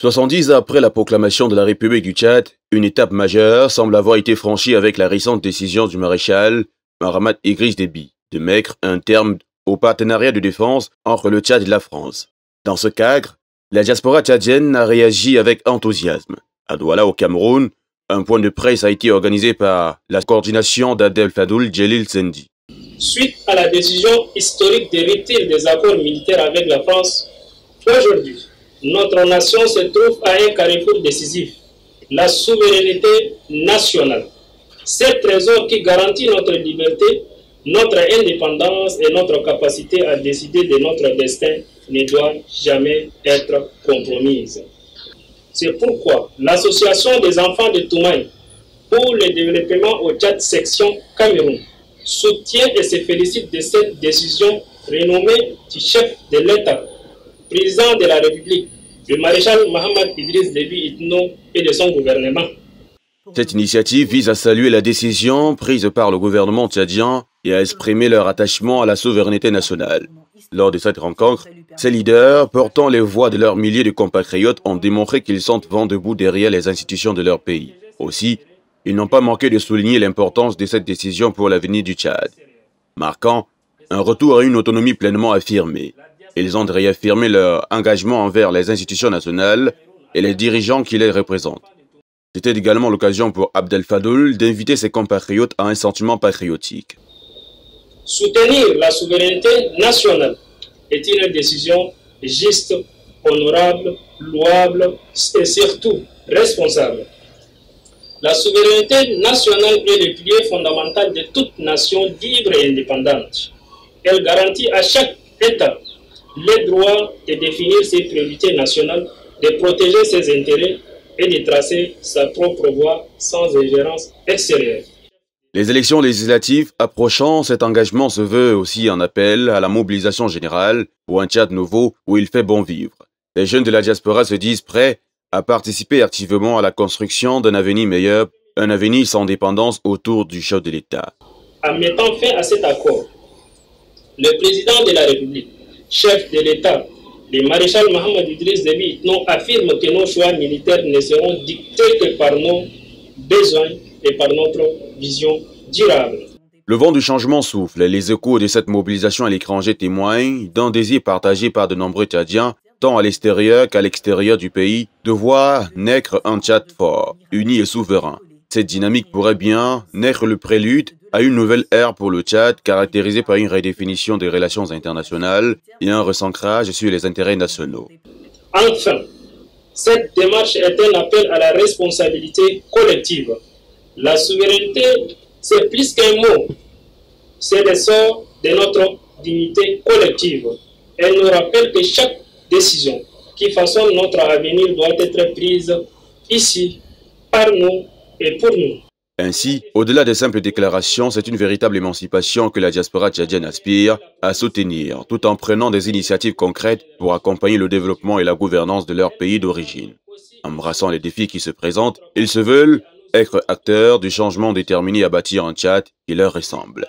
70 ans après la proclamation de la République du Tchad, une étape majeure semble avoir été franchie avec la récente décision du maréchal Mahamat Idriss Déby de mettre un terme au partenariat de défense entre le Tchad et la France. Dans ce cadre, la diaspora tchadienne a réagi avec enthousiasme. À Douala, au Cameroun, un point de presse a été organisé par la coordination d'Abdel Fadoul Djelil Sendi. Suite à la décision historique de retrait des accords militaires avec la France, aujourd'hui, notre nation se trouve à un carrefour décisif, la souveraineté nationale. Cette trésor qui garantit notre liberté, notre indépendance et notre capacité à décider de notre destin ne doit jamais être compromise. C'est pourquoi l'Association des enfants de Toumaï pour le développement au Tchad section Cameroun soutient et se félicite de cette décision renommée du chef de l'État, président de la République, le maréchal Mahamat Idriss Déby Itno et de son gouvernement. Cette initiative vise à saluer la décision prise par le gouvernement tchadien et à exprimer leur attachement à la souveraineté nationale. Lors de cette rencontre, ces leaders, portant les voix de leurs milliers de compatriotes, ont démontré qu'ils sont vent debout derrière les institutions de leur pays. Aussi, ils n'ont pas manqué de souligner l'importance de cette décision pour l'avenir du Tchad, marquant un retour à une autonomie pleinement affirmée. Ils ont réaffirmé leur engagement envers les institutions nationales et les dirigeants qui les représentent. C'était également l'occasion pour Abdel Fadoul d'inviter ses compatriotes à un sentiment patriotique. Soutenir la souveraineté nationale est une décision juste, honorable, louable et surtout responsable. La souveraineté nationale est le pilier fondamental de toute nation libre et indépendante. Elle garantit à chaque État le droit de définir ses priorités nationales, de protéger ses intérêts et de tracer sa propre voie sans ingérence extérieure. Les élections législatives approchant, cet engagement se veut aussi un appel à la mobilisation générale pour un Tchad nouveau où il fait bon vivre. Les jeunes de la diaspora se disent prêts à participer activement à la construction d'un avenir meilleur, un avenir sans dépendance autour du chef de l'État. En mettant fin à cet accord, le président de la République, chef de l'État, le maréchal Mahamat Idriss Déby Itno affirme que nos choix militaires ne seront dictés que par nos besoins et par notre vision durable. Le vent du changement souffle et les échos de cette mobilisation à l'étranger témoignent d'un désir partagé par de nombreux Tchadiens, tant à l'extérieur qu'à l'extérieur du pays, de voir naître un Tchad fort, uni et souverain. Cette dynamique pourrait bien naître le prélude à une nouvelle ère pour le Tchad, caractérisée par une redéfinition des relations internationales et un recentrage sur les intérêts nationaux. Enfin, cette démarche est un appel à la responsabilité collective. La souveraineté, c'est plus qu'un mot, c'est l'essor de notre dignité collective. Elle nous rappelle que chaque décision qui façonne notre avenir doit être prise ici, par nous et pour nous. Ainsi, au-delà des simples déclarations, c'est une véritable émancipation que la diaspora tchadienne aspire à soutenir, tout en prenant des initiatives concrètes pour accompagner le développement et la gouvernance de leur pays d'origine. Embrassant les défis qui se présentent, ils se veulent être acteurs du changement déterminé à bâtir un Tchad qui leur ressemble.